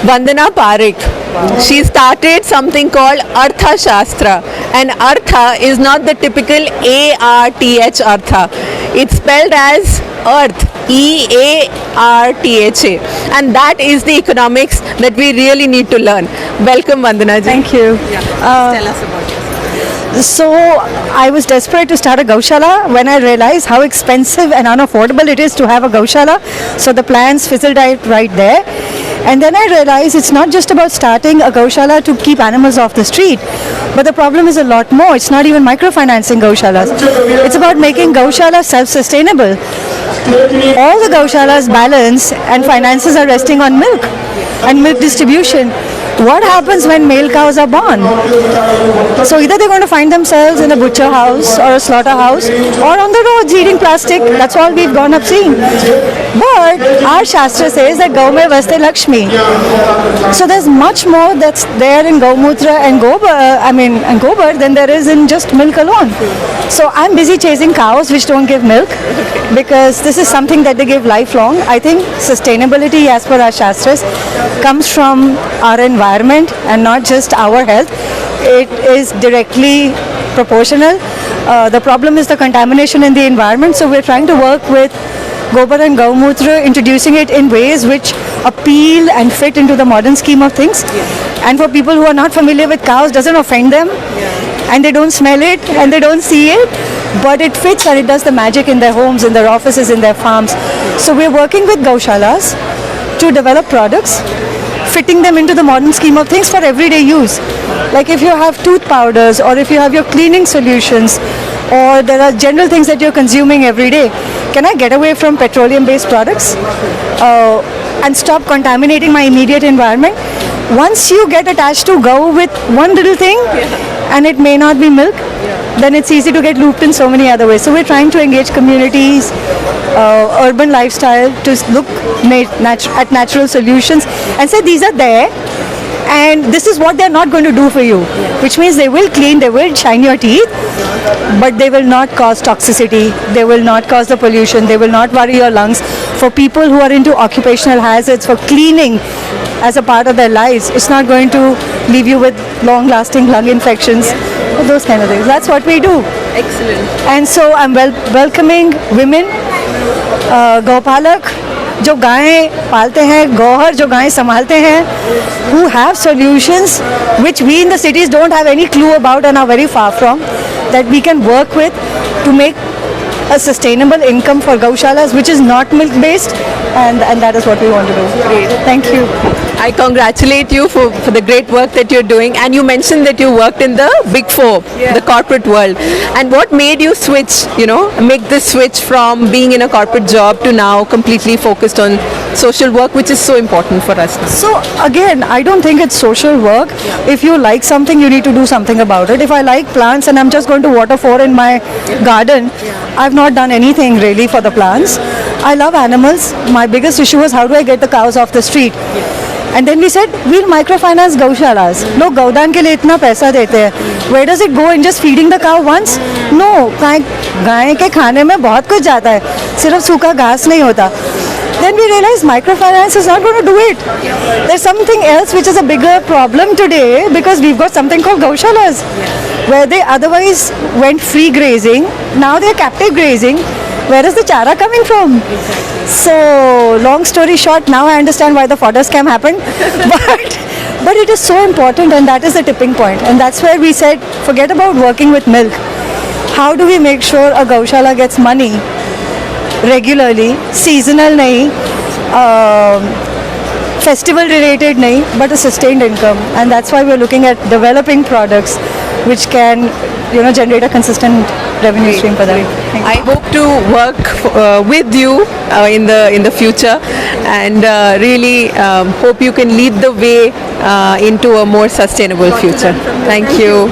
Vandana Parikh. She started something called Eartha Shastra, and Eartha is not the typical ARTH Eartha. It's spelled as Earth, EARTHA, and that is the economics that we really need to learn. Welcome, Vandana ji. Thank you. Tell us about yourself. So I was desperate to start a Gaushala when I realized how expensive and unaffordable it is to have a Gaushala. So the plans fizzled out right there. And then I realized it's not just about starting a Gaushala to keep animals off the street, but the problem is a lot more. It's not even microfinancing Gaushalas. It's about making Gaushala self-sustainable. All the Gaushalas balance and finances are resting on milk and milk distribution. What happens when male cows are born? So either they're going to find themselves in a butcher house or a slaughterhouse or on the roads eating plastic. That's all we've gone up seeing. But our Shastra says that Gaume vaste Lakshmi. So there's much more that's there in Gaumutra and Gobar than there is in just milk alone. So I'm busy chasing cows which don't give milk because this is something that they give lifelong. I think sustainability as per our Shastras comes from our environment and not just our health. It is directly proportional. The problem is the contamination in the environment, so we're trying to work with Gobar and Gaumutra, introducing it in ways which appeal and fit into the modern scheme of things. And for people who are not familiar with cows, doesn't offend them, and they don't smell it and they don't see it, but it fits and it does the magic in their homes, in their offices, in their farms. So we're working with Gaushalas to develop products fitting them into the modern scheme of things for everyday use. Like if you have tooth powders or if you have your cleaning solutions or there are general things that you're consuming every day, can I get away from petroleum based products and stop contaminating my immediate environment? Once you get attached to go with one little thing and it may not be milk, then it's easy to get looped in so many other ways. So we're trying to engage communities, urban lifestyle to look at natural solutions and say these are there and this is what they're not going to do for you, which means they will clean, they will shine your teeth, but they will not cause toxicity, they will not cause the pollution, they will not worry your lungs. For people who are into occupational hazards, for cleaning as a part of their lives, it's not going to leave you with long-lasting lung infections, those kind of things. That's what we do. Excellent. And so I'm welcoming women, गौपालक जो गायें पालते हैं, गौहर जो गायें संभालते हैं, who have solutions which we in the cities don't have any clue about and are very far from, that we can work with to make a sustainable income for Gaushalas which is not milk based, and that is what we want to do. Great. Thank you. I congratulate you for the great work that you're doing, and you mentioned that you worked in the Big Four, the corporate world. And what made you switch, make this switch from being in a corporate job to now completely focused on social work, which is so important for us now? So again, I don't think it's social work. If you like something, you need to do something about it. If I like plants and I'm just going to water 4 in my garden, I've not done anything really for the plants. I love animals. My biggest issue was how do I get the cows off the street? And then we said, we'll microfinance Gaushalas. लोग गौदान के लिए इतना पैसा देते हैं. Where does it go in just feeding the cow once? No, गाय के खाने में बहुत कुछ जाता है. सिर्फ सूखा घास नहीं होता. Then we realized microfinance is not going to do it. There's something else which is a bigger problem today because we've got something called Gaushalas, where they otherwise went free grazing. Now they're captive grazing. Where is the chara coming from? So, long story short, now I understand why the fodder scam happened. But it is so important, and that is the tipping point. And that's where we said, forget about working with milk. How do we make sure a Gaushala gets money regularly, seasonal nahi, festival related nahi, but a sustained income. And that's why we're looking at developing products which can, generate a consistent revenue stream for them. I hope to work with you in the future, and really hope you can lead the way into a more sustainable future. Thank you.